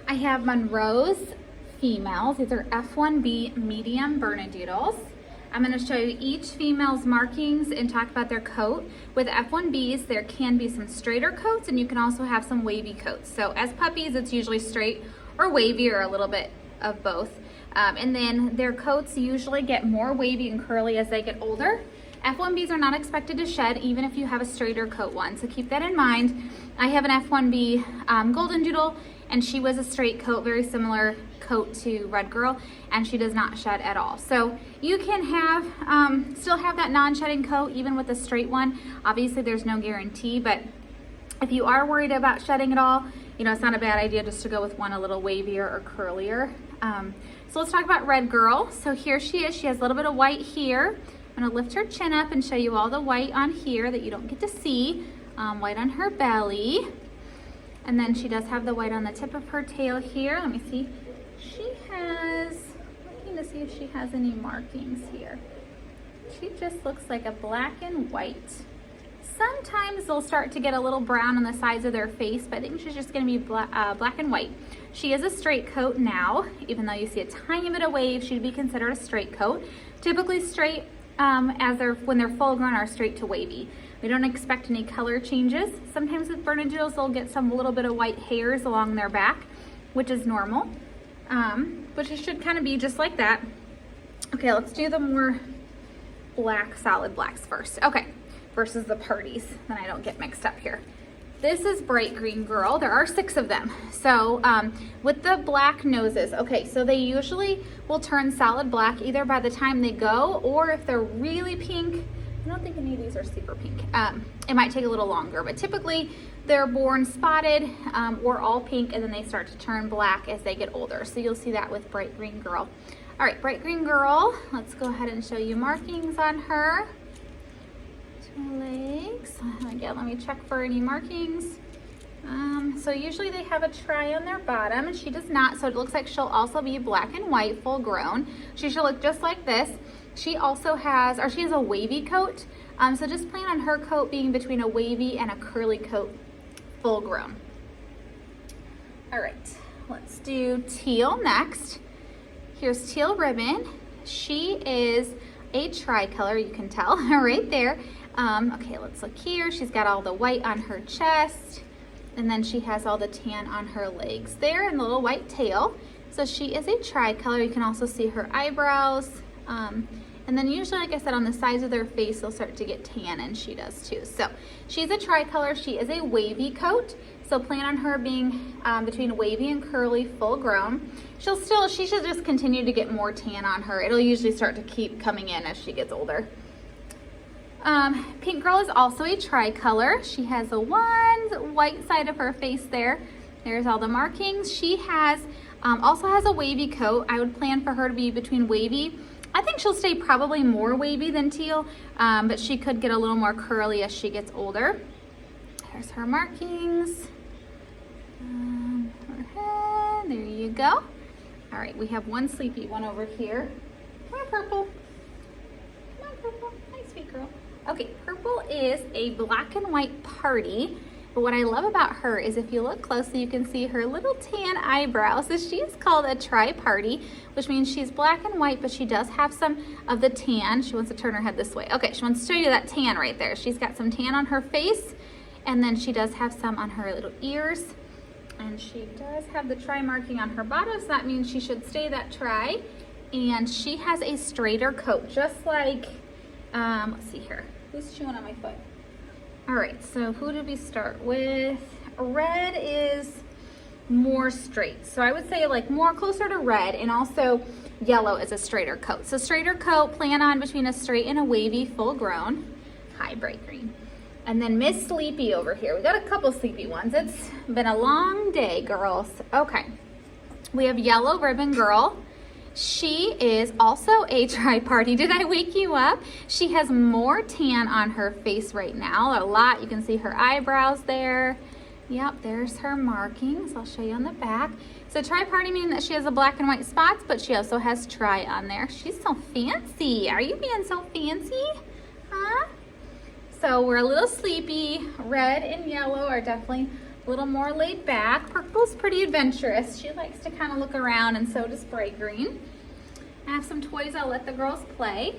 I have Monroe's females. These are F1B medium Bernedoodles. I'm going to show you each female's markings and talk about their coat. With F1Bs, there can be some straighter coats and you can also have some wavy coats. So as puppies, it's usually straight or wavy or a little bit of both. And then their coats usually get more wavy and curly as they get older. F1Bs are not expected to shed even if you have a straighter coat one, so keep that in mind. I have an F1B Golden Doodle, and she was a straight coat, very similar coat to Red Girl, and she does not shed at all. So you can have still have that non-shedding coat even with a straight one. Obviously there's no guarantee, but if you are worried about shedding at all, you know, it's not a bad idea just to go with one a little wavier or curlier. So let's talk about Red Girl. So here she is. She has a little bit of white here. I'm gonna lift her chin up and show you all the white on here that you don't get to see. White on her belly. And then she does have the white on the tip of her tail here. Let me see. She has, looking to see if she has any markings here. She just looks like a black and white. Sometimes they'll start to get a little brown on the sides of their face, but I think she's just gonna be black and white. She is a straight coat now. Even though you see a tiny bit of wave, she'd be considered a straight coat. Typically straight when they're full grown are straight to wavy. We don't expect any color changes. Sometimes with Bernedoodles, they'll get some little bit of white hairs along their back, which is normal. But it should kind of be just like that. Okay, let's do the more black, solid blacks first. Okay, versus the parties, then I don't get mixed up here. This is Bright Green Girl. There are 6 of them. So with the black noses, okay, so they usually will turn solid black either by the time they go, or if they're really pink. I don't think any of these are super pink. It might take a little longer, but typically they're born spotted or all pink, and then they start to turn black as they get older. So you'll see that with Bright Green Girl. All right, Bright Green Girl, let's go ahead and show you markings on her. 2 legs. Again, let me check for any markings. So usually they have a tri on their bottom, and she does not, so it looks like she'll also be black and white, full grown. She should look just like this. She also has, or she has a wavy coat, so just plan on her coat being between a wavy and a curly coat, full grown. All right, let's do Teal next. Here's Teal Ribbon. She is a tricolor, you can tell right there. Okay, let's look here. She's got all the white on her chest, and then she has all the tan on her legs there and the little white tail. So she is a tricolor. You can also see her eyebrows. And then usually, like I said, on the sides of their face, they'll start to get tan, and she does too. So she's a tricolor. She is a wavy coat. So plan on her being between wavy and curly, full grown. She should just continue to get more tan on her. It'll usually start to keep coming in as she gets older. Pink Girl is also a tricolor. She has the one white side of her face there. There's all the markings. She has also has a wavy coat. I would plan for her to be between wavy. I think she'll stay probably more wavy than teal, but she could get a little more curly as she gets older. There's her markings. Her head. There you go. All right, we have one sleepy one over here. Come on, Purple. Come on, Purple. Hi, sweet girl. Okay, Purple is a black and white party, but what I love about her is if you look closely, you can see her little tan eyebrows. So she is called a tri-party, which means she's black and white, but she does have some of the tan. She wants to turn her head this way. Okay, she wants to show you that tan right there. She's got some tan on her face, and then she does have some on her little ears, and she does have the tri marking on her bottom, so that means she should stay that tri, and she has a straighter coat, just like, let's see here. Who's chewing on my foot? All right, so who did we start with? Red is more straight. So I would say like more closer to red, and also yellow is a straighter coat. So straighter coat, plan on between a straight and a wavy, full grown. Hi, Bright Green. And then Miss Sleepy over here. We got a couple sleepy ones. It's been a long day, girls. Okay, we have Yellow Ribbon Girl. She is also a tri-party. Did I wake you up? She has more tan on her face right now, a lot. You can see her eyebrows there. Yep, there's her markings. I'll show you on the back. So tri-party meaning that she has the black and white spots, but she also has tri on there. She's so fancy. Are you being so fancy? Huh? So we're a little sleepy. Red and yellow are definitely A little more laid back. Purple's pretty adventurous. She likes to kind of look around, and so does bright green. I have some toys I'll let the girls play.